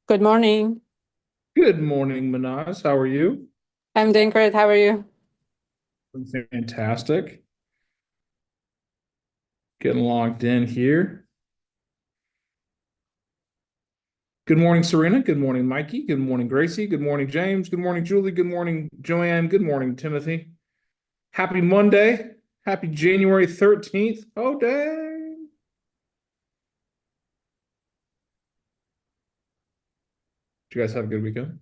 Good morning. Good morning, Manaz. How are you? I'm doing great. How are you? Fantastic. Getting logged in here. Good morning, Serena. Good morning, Mikey. Good morning, Gracie. Good morning, James. Good morning, Julie. Good morning, Joanne. Good morning, Timothy. Happy Monday. Happy January 13th. Oh, dang. Did you guys have a good weekend?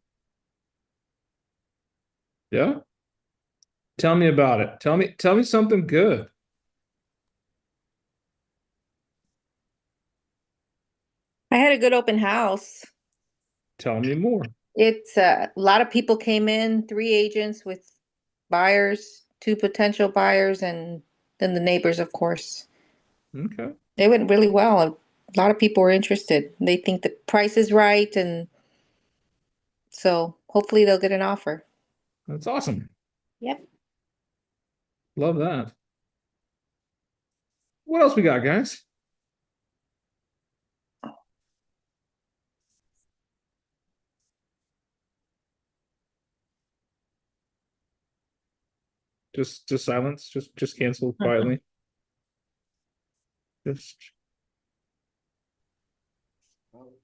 Yeah? Tell me about it. Tell me something good. I had a good open house. Tell me more. It's a lot of people came in, three agents with buyers, two potential buyers, and then the neighbors, of course. Okay. They went really well. A lot of people were interested. They think the price is right, and so hopefully they'll get an offer. That's awesome. Yep. Love that. What else we got, guys? Just silence. Just cancel quietly. Just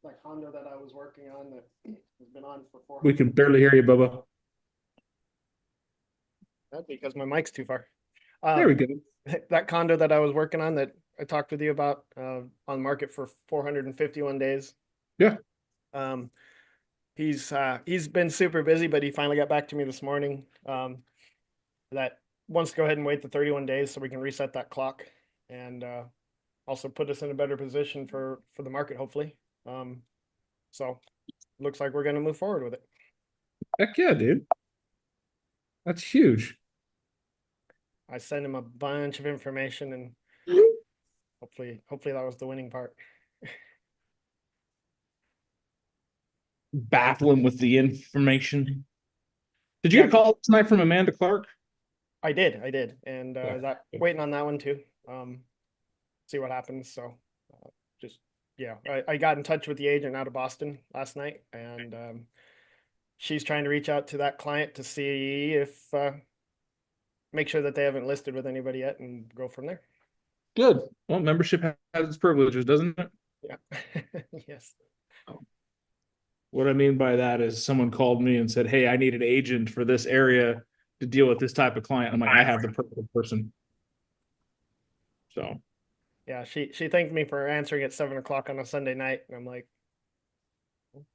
That condo that I was working on that has been on for we 400. can barely hear you, Bubba. That's because my mic's too far. There we go. That condo that I was working on that I talked with you about on market for 451 days. Yeah. Um, he's been super busy, but he finally got back to me this morning. That wants to go ahead and wait the 31 days so we can reset that clock and also put us in a better position for the market, hopefully. So looks like we're going to move forward with it. Heck yeah, dude. That's huge. I sent him a bunch of information and hopefully that was the winning part. Baffling with the information. Did you Yeah, get a call tonight from Amanda Clark? I did, and Yeah. that waiting on that one too. See what happens. So, just yeah, I got in touch with the agent out of Boston last night, and she's trying to reach out to that client to see if make sure that they haven't listed with anybody yet, and go from there. Good. Well, membership has its privileges, doesn't it? Yeah, yes. What I mean by that is someone called me and said, "Hey, I need an agent for this area to deal with this type of client." I'm like, I have the perfect person. So Yeah, she thanked me for answering at 7 o'clock on a Sunday night, and I'm like,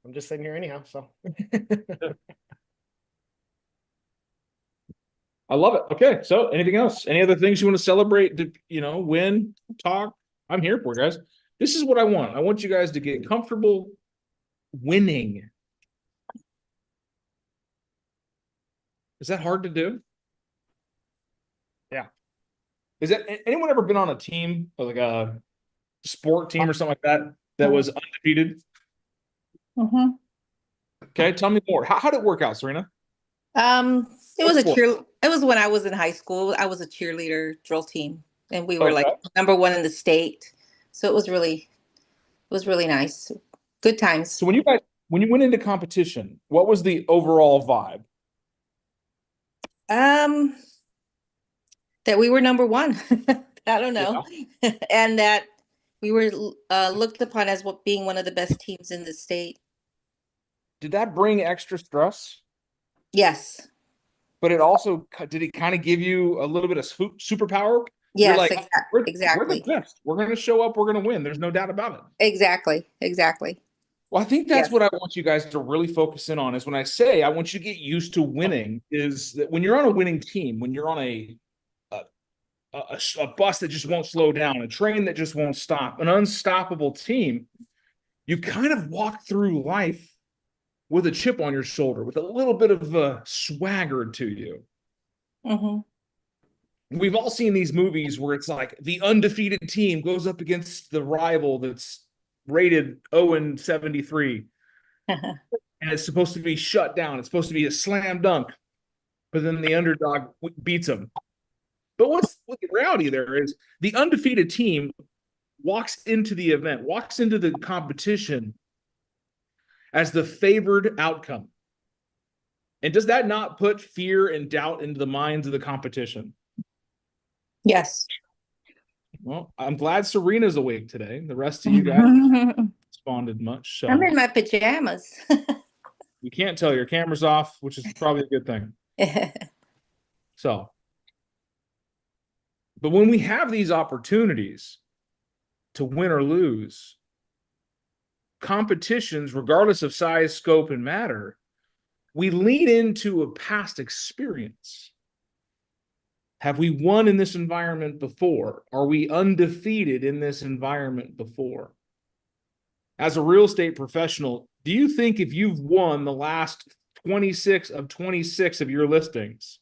I'm just sitting here anyhow. So I love it. Okay. So anything else? Any other things you want to celebrate to, win, talk? I'm here for you guys. This is what I want. I want you guys to get comfortable winning. Is that hard to do? yeah, Is that anyone ever been on a team, like a sport team or something like that, that was undefeated? Mm-hmm. Okay, tell me more. How did it work out, Serena? Um, it What was a sport? cheer. It was when I was in high school. I was a cheerleader drill team, and we were like Okay. number one in the state. So it was really nice. Good times. So when you went into competition, what was the overall vibe? Um, that we were number one. I don't know, Yeah. and that we were looked upon as what being one of the best teams in the state. Did that bring extra stress? Yes, But it also did it kind of give you a little bit of superpower? You're yes, like, we're the exactly, best. We're going to show up. We're going to win. There's no doubt about it. exactly. Well, I think that's Yes. what I want you guys to really focus in on is when I say I want you to get used to winning, is that when you're on a winning team, when you're on a, a bus that just won't slow down, a train that just won't stop, an unstoppable team, you kind of walk through life with a chip on your shoulder, with a little bit of a swagger to you. Hmm. We've all seen these movies where it's like the undefeated team goes up against the rival that's rated 0 and 73, and it's supposed to be shut down. It's supposed to be a slam dunk, but then the underdog beats them. But what the reality there is the undefeated team walks into the event, walks into the competition, as the favored outcome. And does that not put fear and doubt into the minds of the competition? Yes. Well, I'm glad Serena's awake today. The rest of you guys haven't responded much. So I'm in my pajamas. you can't tell your camera's off, which is probably a good thing. So, but when we have these opportunities to win or lose, competitions, regardless of size, scope, and matter, we lean into a past experience. Have we won in this environment before? Are we undefeated in this environment before? As a real estate professional, do you think if you've won the last 26 of 26 of your listings,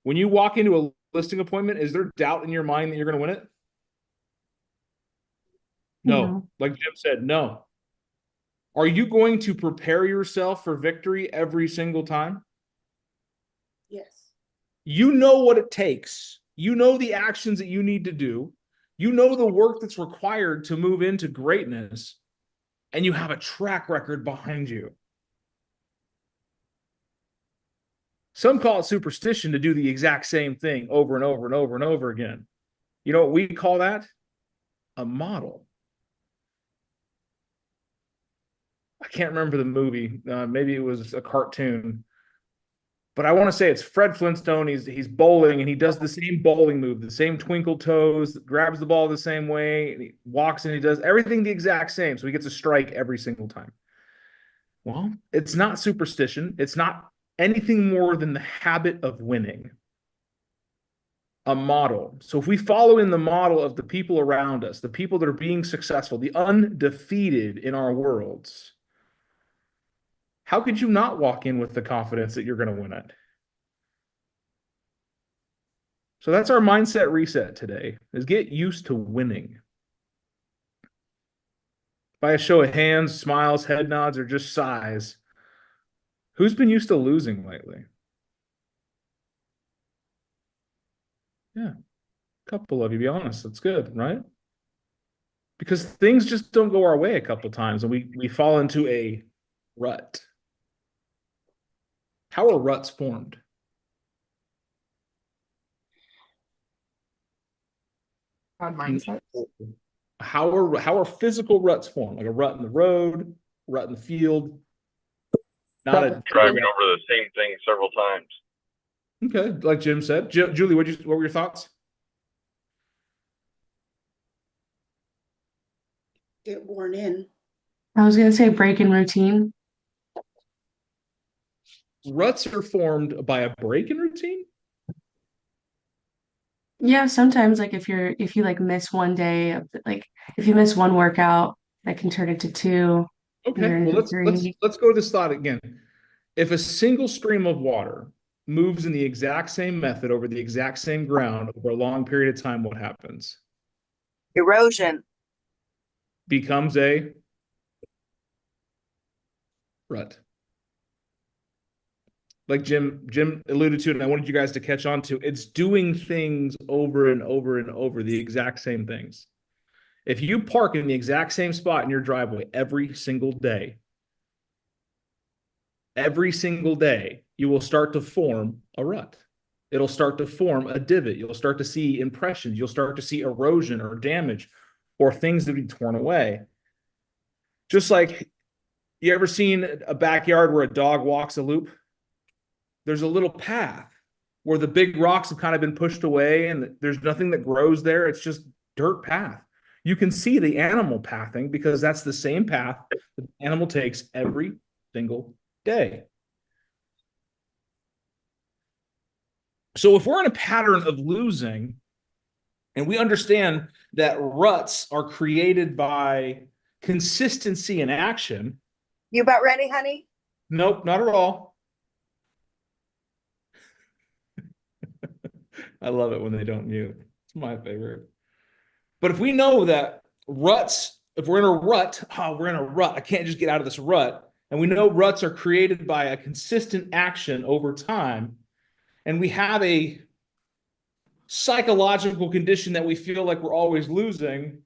when you walk into a listing appointment, is there doubt in your mind that you're going to win it? No. No. Like Jim said, no. Are you going to prepare yourself for victory every single time? Yes. You know what it takes. You know the actions that you need to do. You know the work that's required to move into greatness, and you have a track record behind you. Some call it superstition to do the exact same thing over and over and over and over again. You know what we call that? A model. I can't remember the movie. Maybe it was a cartoon. But I want to say it's Fred Flintstone. He's bowling, and he does the same bowling move, the same twinkle toes, grabs the ball the same way, and he walks and he does everything the exact same. So he gets a strike every single time. Well, it's not superstition. It's not anything more than the habit of winning. A model. So if we follow in the model of the people around us, the people that are being successful, the undefeated in our worlds, how could you not walk in with the confidence that you're going to win it? So that's our mindset reset today, is get used to winning. By a show of hands, smiles, head nods, or just sighs, who's been used to losing lately? Yeah, a couple of you, be honest. That's good, right? Because things just don't go our way a couple times, and we fall into a rut. How are ruts formed? Bad mindset. How are physical ruts formed? Like a rut in the road, rut in the field. Not a Driving over the same thing several times. okay, like Jim said. Julie, what were your thoughts? Get worn in. I was gonna say break in routine. Ruts are formed by a break in routine. Yeah, sometimes like if you like miss one day of like if you miss one workout, that can turn into two. Okay, You're well into three. let's go to this thought again. If a single stream of water moves in the exact same method over the exact same ground over a long period of time, what happens? Erosion. Becomes a rut. Like Jim alluded to it, and I wanted you guys to catch on to, it's doing things over and over and over, the exact same things. If you park in the exact same spot in your driveway every single day, you will start to form a rut. It'll start to form a divot. You'll start to see impressions. You'll start to see erosion or damage or things that be torn away. Just like, you ever seen a backyard where a dog walks a loop? There's a little path where the big rocks have kind of been pushed away and there's nothing that grows there. It's just dirt path. You can see the animal pathing because that's the same path the animal takes every single day. So if we're in a pattern of losing and we understand that ruts are created by consistency in action. You about ready, honey? Nope, not at all. I love it when they don't mute. It's my favorite. But if we know that ruts, if we're in a rut, we're in a rut. I can't just get out of this rut. And we know ruts are created by a consistent action over time. And we have a psychological condition that we feel like we're always losing.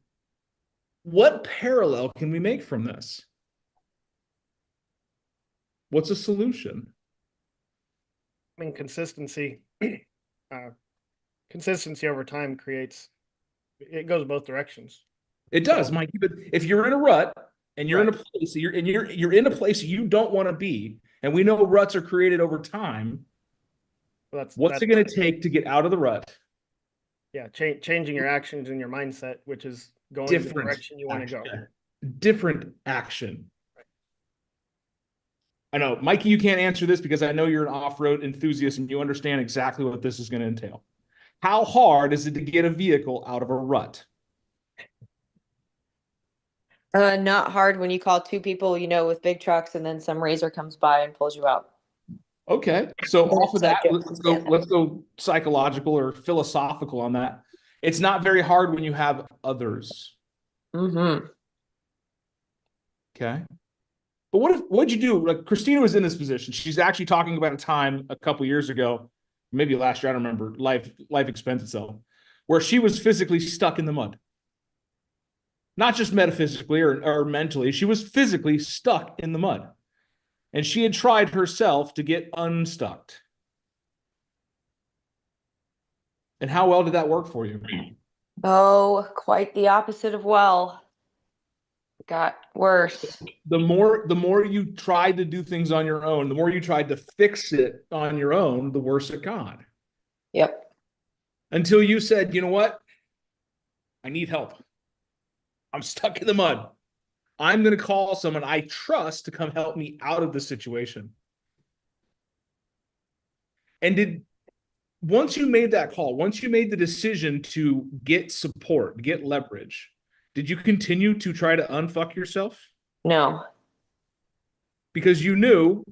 What parallel can we make from this? What's a solution? I mean, consistency, consistency over time it goes both directions. It does, So- Mikey. But if you're in a rut and you're in a Right. place, you're in a place you don't want to be, and we know ruts are created over time. What's it going to take to get out of the rut? Yeah, changing your actions and your mindset, which is going in the Different direction you want to go. action. Different action. I know, Mikey, you can't answer this because I know you're an off-road enthusiast and you understand exactly what this is going to entail. How hard is it to get a vehicle out of a rut? Not hard when you call two people, with big trucks and then some razor comes by and pulls you out. Okay, so Then off of it's that, like, let's go. yeah. Let's go psychological or philosophical on that. It's not very hard when you have others. Mm-hmm. Okay, but what'd you do? Like Christina was in this position. She's actually talking about a time a couple years ago, maybe last year. I don't remember. Life expense itself, where she was physically stuck in the mud. Not just metaphysically or mentally. She was physically stuck in the mud. And she had tried herself to get unstuck. And how well did that work for you? Oh, quite the opposite of well. It got worse. The more you tried to do things on your own, the more you tried to fix it on your own, the worse it got. Yep. Until you said, you know what? I need help. I'm stuck in the mud. I'm going to call someone I trust to come help me out of the situation. And once you made that call, once you made the decision to get support, get leverage, did you continue to try to unfuck yourself? No. Because you knew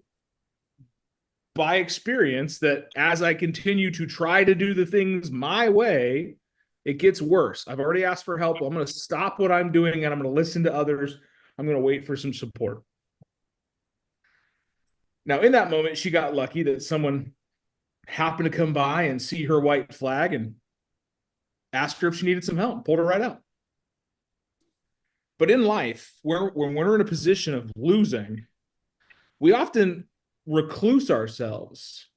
by experience that as I continue to try to do the things my way, it gets worse. I've already asked for help. I'm going to stop what I'm doing and I'm going to listen to others. I'm going to wait for some support. Now, in that moment, she got lucky that someone happened to come by and see her white flag and asked her if she needed some help, pulled her right out. But in life, when we're in a position of losing, we often recluse ourselves.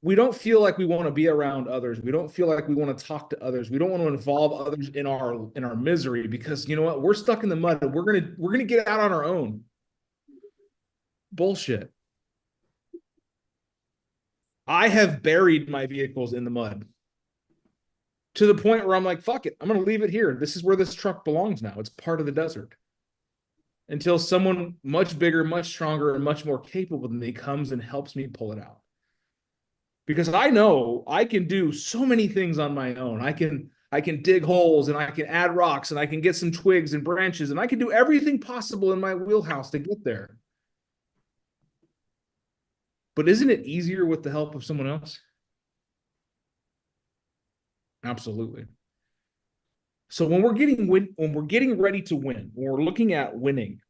We don't feel like we want to be around others. We don't feel like we want to talk to others. We don't want to involve others in our misery because you know what? We're stuck in the mud and we're gonna get out on our own. Bullshit. I have buried my vehicles in the mud to the point where I'm like, fuck it. I'm going to leave it here. This is where this truck belongs now. It's part of the desert. Until someone much bigger, much stronger, and much more capable than me comes and helps me pull it out. Because I know I can do so many things on my own. I can dig holes and I can add rocks and I can get some twigs and branches and I can do everything possible in my wheelhouse to get there. But isn't it easier with the help of someone else? Absolutely. So when we're getting ready to win, when we're looking at winning,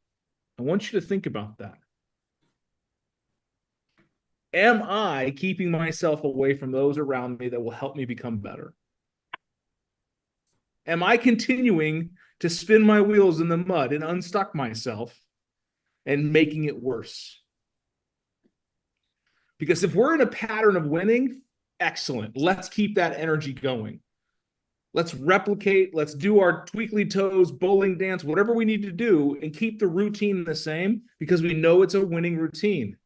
I want you to think about that. Am I keeping myself away from those around me that will help me become better? Am I continuing to spin my wheels in the mud and unstuck myself and making it worse? Because if we're in a pattern of winning, excellent. Let's keep that energy going. Let's replicate. Let's do our tweakly toes, bowling dance, whatever we need to do, and keep the routine the same because we know it's a winning routine.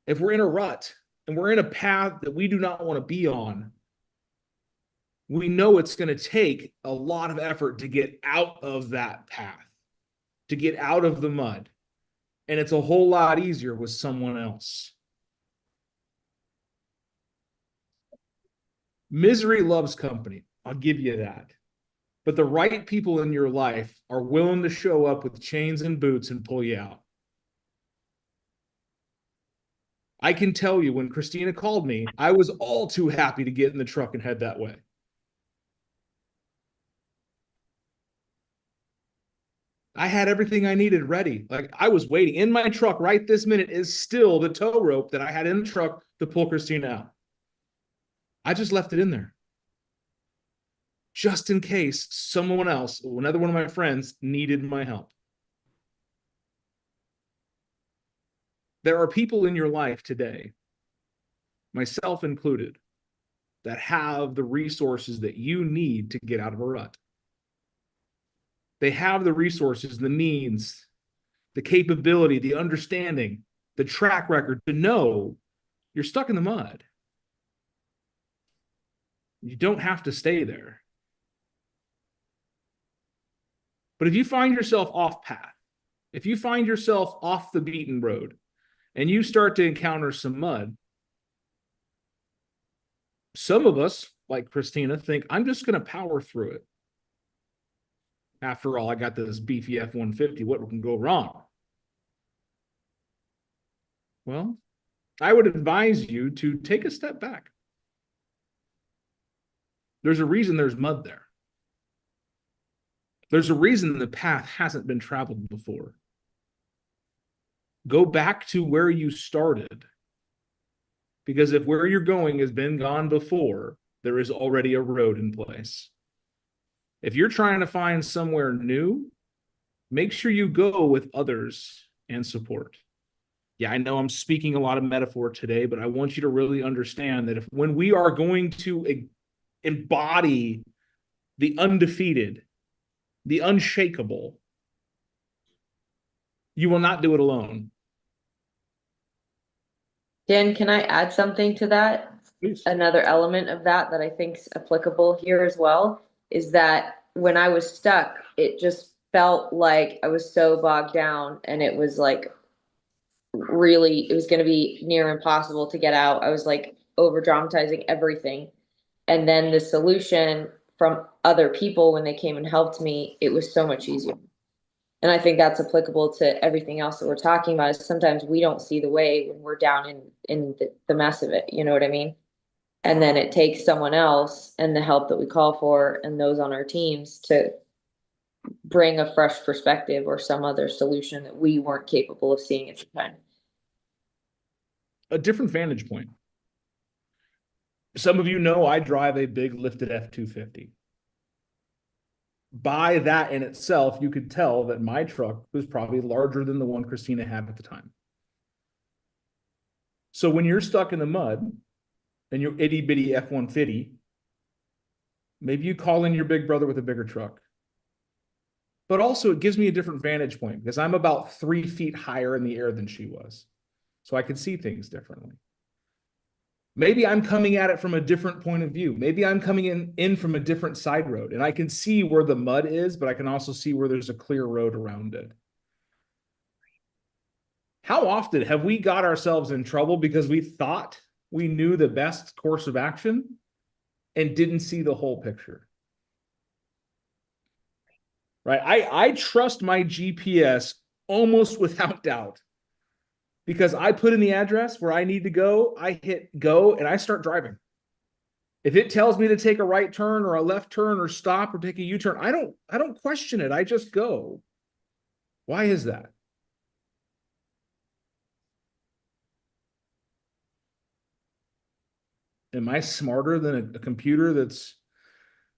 If we're in a rut and we're in a path that we do not want to be on, we know it's going to take a lot of effort to get out of that path, to get out of the mud. And it's a whole lot easier with someone else. Misery loves company. I'll give you that. But the right people in your life are willing to show up with chains and boots and pull you out. I can tell you when Christina called me, I was all too happy to get in the truck and head that way. I had everything I needed ready. Like I was waiting in my truck right this minute is still the tow rope that I had in the truck to pull Christina out. I just left it in there. Just in case someone else, another one of my friends, needed my help. There are people in your life today, myself included, that have the resources that you need to get out of a rut. They have the resources, the means, the capability, the understanding, the track record to know you're stuck in the mud. You don't have to stay there. But if you find yourself off path, if you find yourself off the beaten road, and you start to encounter some mud, some of us, like Christina, think, I'm just going to power through it. After all, I got this beefy F-150. What can go wrong? Well, I would advise you to take a step back. There's a reason there's mud there. There's a reason the path hasn't been traveled before. Go back to where you started. Because if where you're going has been gone before, there is already a road in place. If you're trying to find somewhere new, make sure you go with others and support. Yeah, I know I'm speaking a lot of metaphor today, but I want you to really understand that when we are going to embody the undefeated, the unshakable, you will not do it alone. Dan, can I add something to that? Please. Another element of that I think is applicable here as well is that when I was stuck, it just felt like I was so bogged down, and it was like really, it was going to be near impossible to get out. I was like over dramatizing everything. And then the solution from other people, when they came and helped me, it was so much easier. And I think that's applicable to everything else that we're talking about, is sometimes we don't see the way when we're down in the mess of it. You know what I mean? And then it takes someone else and the help that we call for and those on our teams to bring a fresh perspective or some other solution that we weren't capable of seeing at the time. A different vantage point. Some of you know I drive a big lifted F-250. By that in itself, you could tell that my truck was probably larger than the one Christina had at the time. So when you're stuck in the mud and your itty bitty F-150, maybe you call in your big brother with a bigger truck. But also it gives me a different vantage point because I'm about 3 feet higher in the air than she was. So I can see things differently. Maybe I'm coming at it from a different point of view. Maybe I'm coming in from a different side road, and I can see where the mud is, but I can also see where there's a clear road around it. How often have we got ourselves in trouble because we thought we knew the best course of action and didn't see the whole picture? Right? I trust my GPS almost without doubt. Because I put in the address where I need to go, I hit go, and I start driving. If it tells me to take a right turn or a left turn or stop or take a U-turn, I don't question it. I just go. Why is that? Am I smarter than a computer that's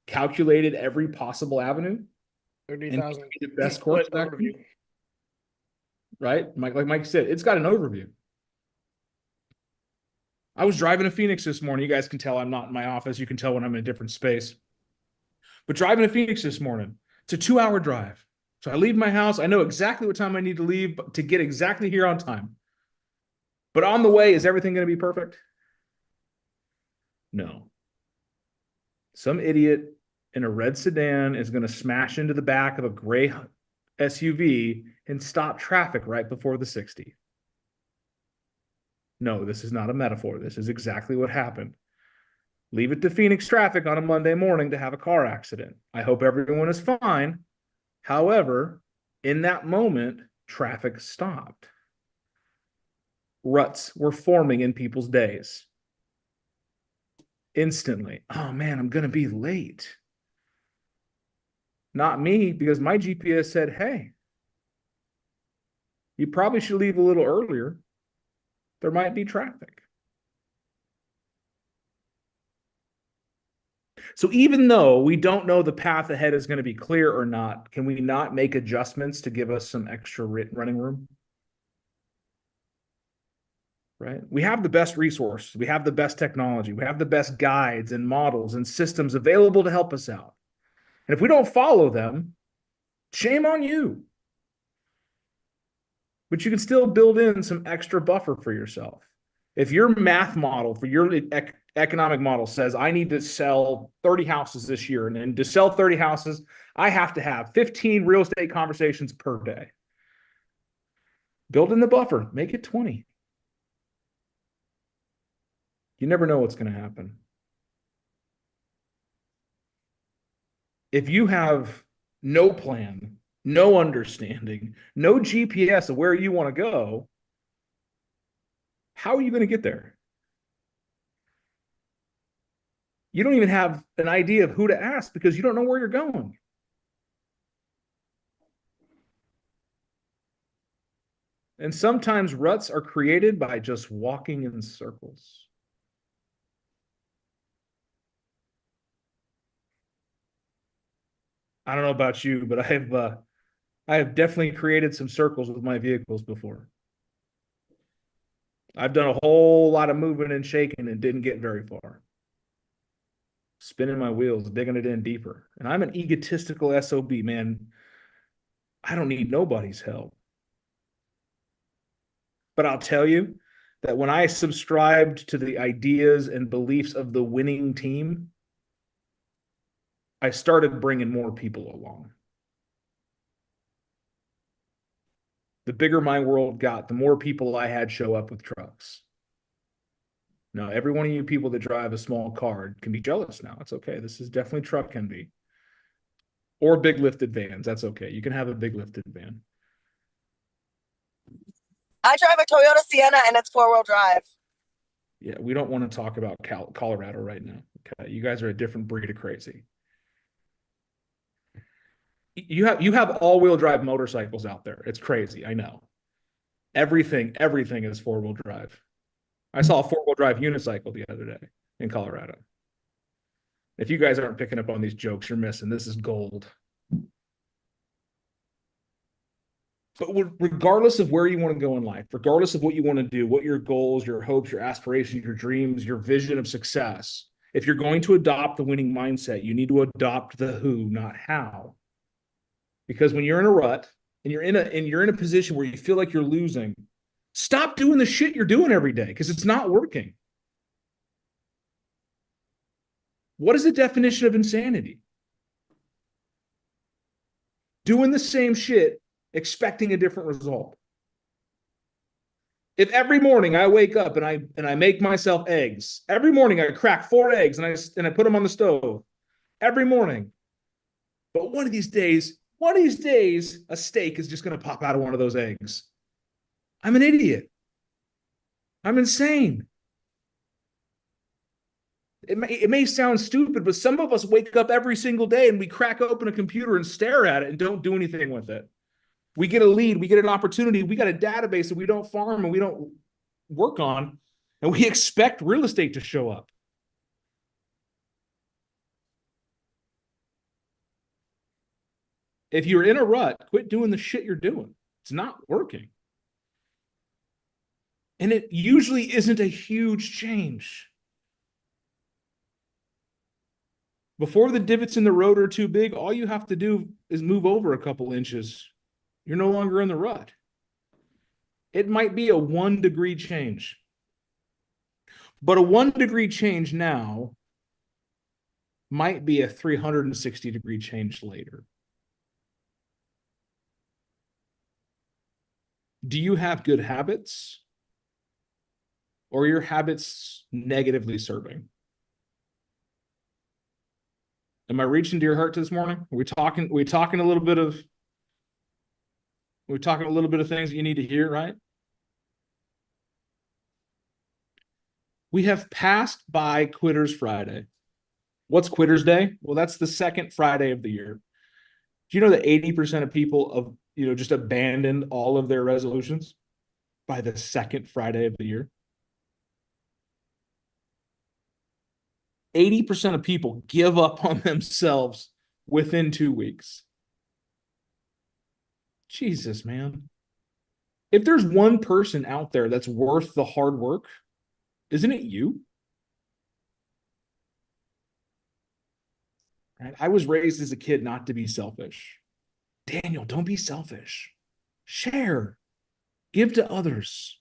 calculated every possible avenue? 30,000. The best course of action? Right? Like Mike said, it's got an overview. I was driving to Phoenix this morning. You guys can tell I'm not in my office. You can tell when I'm in a different space. But driving to Phoenix this morning, it's a 2-hour drive. So I leave my house. I know exactly what time I need to leave to get exactly here on time. But on the way, is everything going to be perfect? No. Some idiot in a red sedan is going to smash into the back of a gray SUV and stop traffic right before the 60. No, this is not a metaphor. This is exactly what happened. Leave it to Phoenix traffic on a Monday morning to have a car accident. I hope everyone is fine. However, in that moment, traffic stopped. Ruts were forming in people's days. Instantly. Oh man, I'm going to be late. Not me, because my GPS said, hey, you probably should leave a little earlier. There might be traffic. So even though we don't know the path ahead is going to be clear or not, can we not make adjustments to give us some extra running room? right? We have the best resources. We have the best technology. We have the best guides and models and systems available to help us out. And if we don't follow them, shame on you. But you can still build in some extra buffer for yourself. If your math model for your economic model says, I need to sell 30 houses this year, and to sell 30 houses, I have to have 15 real estate conversations per day. Build in the buffer, make it 20. You never know what's going to happen. If you have no plan, no understanding, no GPS of where you want to go, how are you going to get there? You don't even have an idea of who to ask because you don't know where you're going. And sometimes ruts are created by just walking in circles. I don't know about you, but I have definitely created some circles with my vehicles before. I've done a whole lot of moving and shaking and didn't get very far. Spinning my wheels, digging it in deeper. And I'm an egotistical SOB, man. I don't need nobody's help. But I'll tell you that when I subscribed to the ideas and beliefs of the winning team, I started bringing more people along. The bigger my world got, the more people I had show up with trucks. Now, every one of you people that drive a small car can be jealous now. It's okay. This is definitely truck envy. Or big lifted vans. That's okay. You can have a big lifted van. I drive a Toyota Sienna and it's 4-wheel drive. Yeah, we don't want to talk about Colorado right now. Okay, you guys are a different breed of crazy. You have all-wheel drive motorcycles out there. It's crazy. I know. Everything is 4-wheel drive. I saw a 4-wheel drive unicycle the other day in Colorado. If you guys aren't picking up on these jokes, you're missing. This is gold. But regardless of where you want to go in life, regardless of what you want to do, what your goals, your hopes, your aspirations, your dreams, your vision of success, if you're going to adopt the winning mindset, you need to adopt the who, not how. Because when you're in a rut and you're in a position where you feel like you're losing, stop doing the shit you're doing every day because it's not working. What is the definition of insanity? Doing the same shit, expecting a different result. If every morning I wake up and I make myself eggs, every morning I crack 4 eggs and I put them on the stove every morning. But one of these days, a steak is just going to pop out of one of those eggs. I'm an idiot. I'm insane. It may sound stupid, but some of us wake up every single day and we crack open a computer and stare at it and don't do anything with it. We get a lead, we get an opportunity, we got a database that we don't farm and we don't work on, and we expect real estate to show up. If you're in a rut, quit doing the shit you're doing. It's not working. And it usually isn't a huge change. Before the divots in the road are too big, all you have to do is move over a couple inches. You're no longer in the rut. It might be a 1 degree change. But a 1 degree change now might be a 360 degree change later. Do you have good habits? Or are your habits negatively serving? Am I reaching to your heart this morning? Are we talking a little bit of things that you need to hear, right? We have passed by Quitters Friday. What's Quitters Day? Well, that's the second Friday of the year. Do you know that 80% of people just abandoned all of their resolutions by the second Friday of the year? 80% of people give up on themselves within 2 weeks. Jesus, man. If there's one person out there that's worth the hard work, isn't it you? Right? I was raised as a kid not to be selfish. Daniel, don't be selfish. Share. Give to others.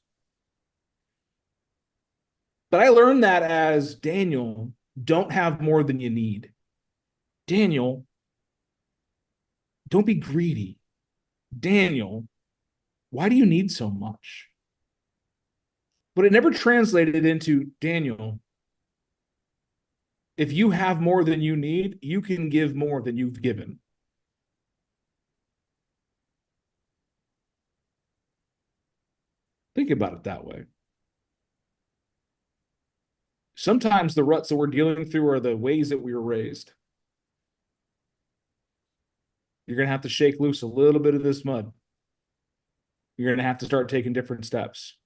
But I learned that as Daniel, don't have more than you need. Daniel, don't be greedy. Daniel, why do you need so much? But it never translated into Daniel. If you have more than you need, you can give more than you've given. Think about it that way. Sometimes the ruts that we're dealing through are the ways that we were raised. You're going to have to shake loose a little bit of this mud. You're going to have to start taking different steps.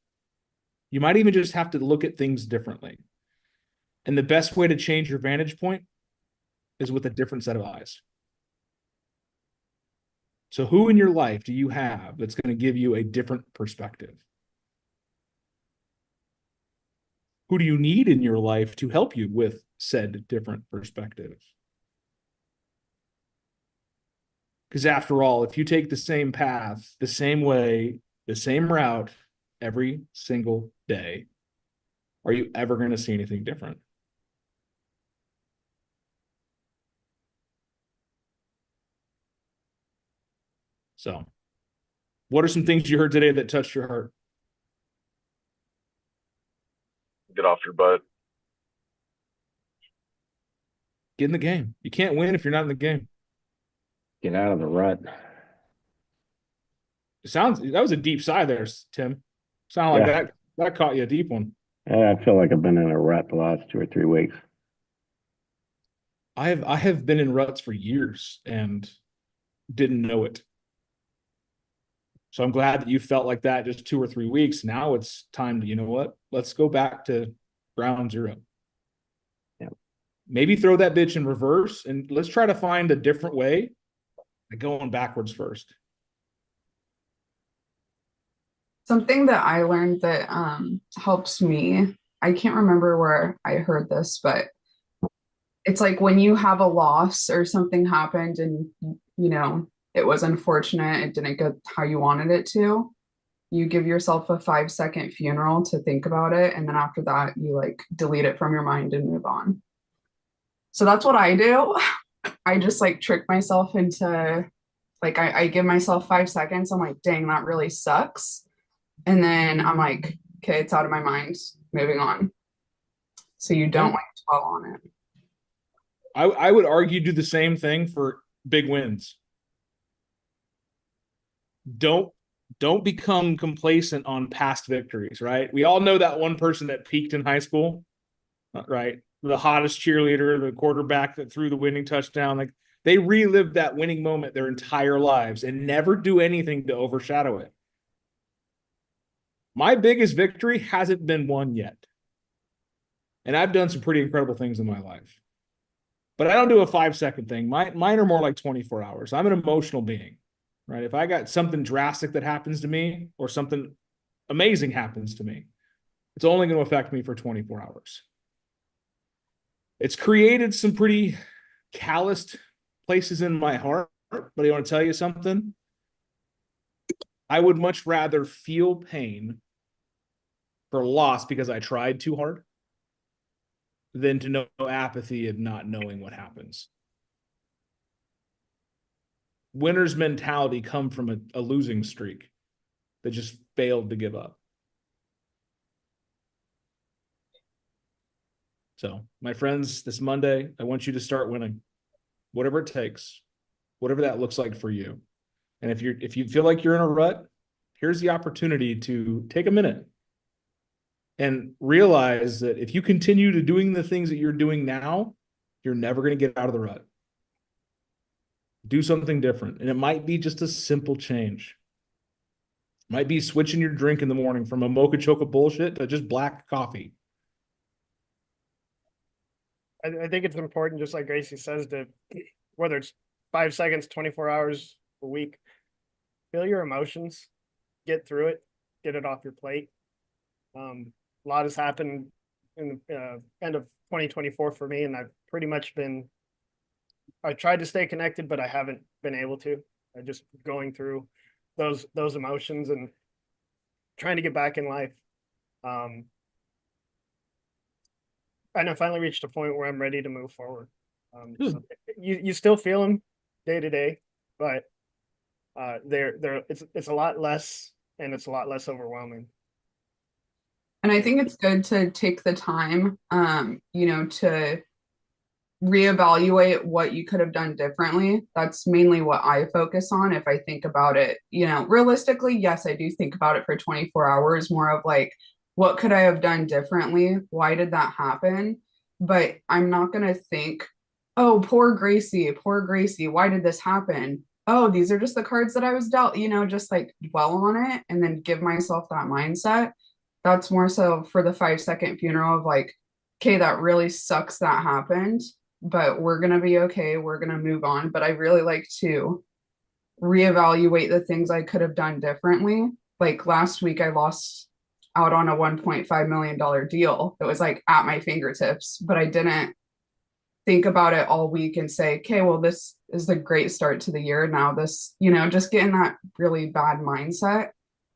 You might even just have to look at things differently. And the best way to change your vantage point is with a different set of eyes. So who in your life do you have that's going to give you a different perspective? Who do you need in your life to help you with said different perspective? Because after all, if you take the same path, the same way, the same route every single day, are you ever going to see anything different? So, what are some things you heard today that touched your heart? Get off your butt. Get in the game. You can't win if you're not in the game. Get out of the rut. That was a deep sigh there, Tim. Sound like Yeah. that caught you a deep one. I feel like I've been in a rut the last 2 or 3 weeks. I have been in ruts for years and didn't know it. So I'm glad that you felt like that just 2 or 3 weeks. Now it's time to, you know what? Let's go back to ground zero. Yeah. Maybe throw that bitch in reverse and let's try to find a different way than going backwards first. Something that I learned that helps me, I can't remember where I heard this, but it's like when you have a loss or something happened and, you know, it was unfortunate, it didn't go how you wanted it to, you give yourself a 5-second funeral to think about it. And then after that, you like delete it from your mind and move on. So that's what I do. I just like trick myself into like, I give myself 5 seconds. I'm like, dang, that really sucks. And then I'm like, okay, it's out of my mind, moving on. So you don't like dwell on it. I would argue do the same thing for big wins. Don't become complacent on past victories, right? We all know that one person that peaked in high school, right? The hottest cheerleader, the quarterback that threw the winning touchdown. Like they relived that winning moment their entire lives and never do anything to overshadow it. My biggest victory hasn't been won yet. And I've done some pretty incredible things in my life. But I don't do a 5-second thing. Mine are more like 24 hours. I'm an emotional being, right? If I got something drastic that happens to me or something amazing happens to me, it's only going to affect me for 24 hours. It's created some pretty calloused places in my heart, but I want to tell you something. I would much rather feel pain for loss because I tried too hard than to know apathy of not knowing what happens. Winner's mentality come from a losing streak that just failed to give up. So, my friends, this Monday, I want you to start winning, whatever it takes, whatever that looks like for you. And if you feel like you're in a rut, here's the opportunity to take a minute and realize that if you continue to doing the things that you're doing now, you're never going to get out of the rut. Do something different. And it might be just a simple change. It might be switching your drink in the morning from a mocha chocolate bullshit to just black coffee. I think it's important, just like Gracie says, to whether it's 5 seconds, 24 hours a week, feel your emotions, get through it. get it off your plate. A lot has happened in the end of 2024 for me, and I've pretty much I tried to stay connected, but I haven't been able to. I just going through those emotions and trying to get back in life. And I finally reached a point where I'm ready to move forward. So you still feel them day to day, but it's a lot less, and it's a lot less overwhelming. And I think it's good to take the time, to reevaluate what you could have done differently. That's mainly what I focus on. If I think about it, realistically, yes, I do think about it for 24 hours, more of like, what could I have done differently? Why did that happen? But I'm not going to think, oh, poor Gracie, why did this happen? Oh, these are just the cards that I was dealt, just like dwell on it and then give myself that mindset. That's more so for the 5-second funeral of like, okay, that really sucks that happened, but we're going to be okay. We're going to move on. But I really like to reevaluate the things I could have done differently. Like last week, I lost out on a $1.5 million deal. It was like at my fingertips, but I didn't think about it all week and say, okay, well, this is a great start to the year. Now this, just getting that really bad mindset.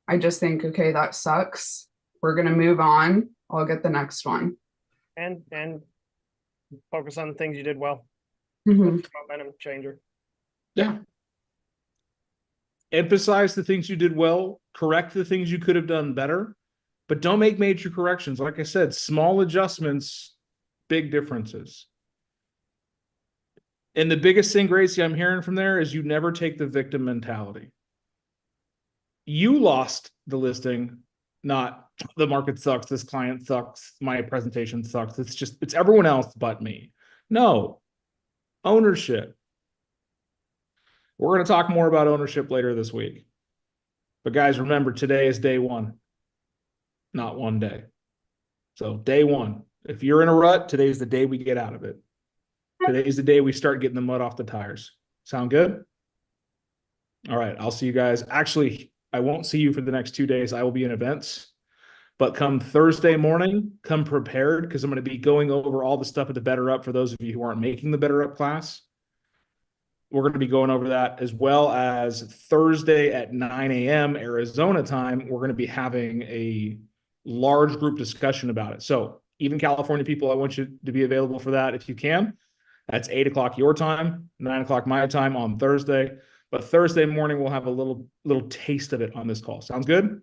I just think, okay, that sucks. We're going to move on. I'll get the next one. And focus on the things you did well. Mm-hmm. That's a momentum changer. Yeah. Emphasize the things you did well, correct the things you could have done better, but don't make major corrections. Like I said, small adjustments, big differences. And the biggest thing, Gracie, I'm hearing from there is you never take the victim mentality. You lost the listing, not the market sucks, this client sucks, my presentation sucks. It's everyone else but me. No. Ownership. We're going to talk more about ownership later this week. But guys, remember, today is day one, not one day. So day one. If you're in a rut, today's the day we get out of it. Today's the day we start getting the mud off the tires. Sound good? All right. I'll see you guys. Actually, I won't see you for the next 2 days. I will be in events. But come Thursday morning, come prepared, because I'm going to be going over all the stuff at the Better Up for those of you who aren't making the Better Up class. We're going to be going over that, as well as Thursday at 9 a.m. Arizona time. We're going to be having a large group discussion about it. So even California people, I want you to be available for that if you can. That's 8 o'clock your time, 9 o'clock my time on Thursday. But Thursday morning, we'll have a little taste of it on this call. Sounds good?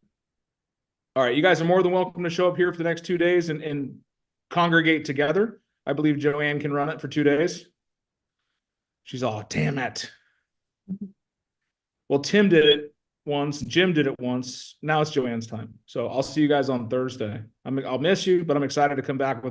All right, you guys are more than welcome to show up here for the next 2 days and congregate together. I believe Joanne can run it for 2 days. She's all, damn it. Well, Tim did it once, Jim did it once. Now it's Joanne's time. So I'll see you guys on Thursday. I'll miss you, but I'm excited to come back with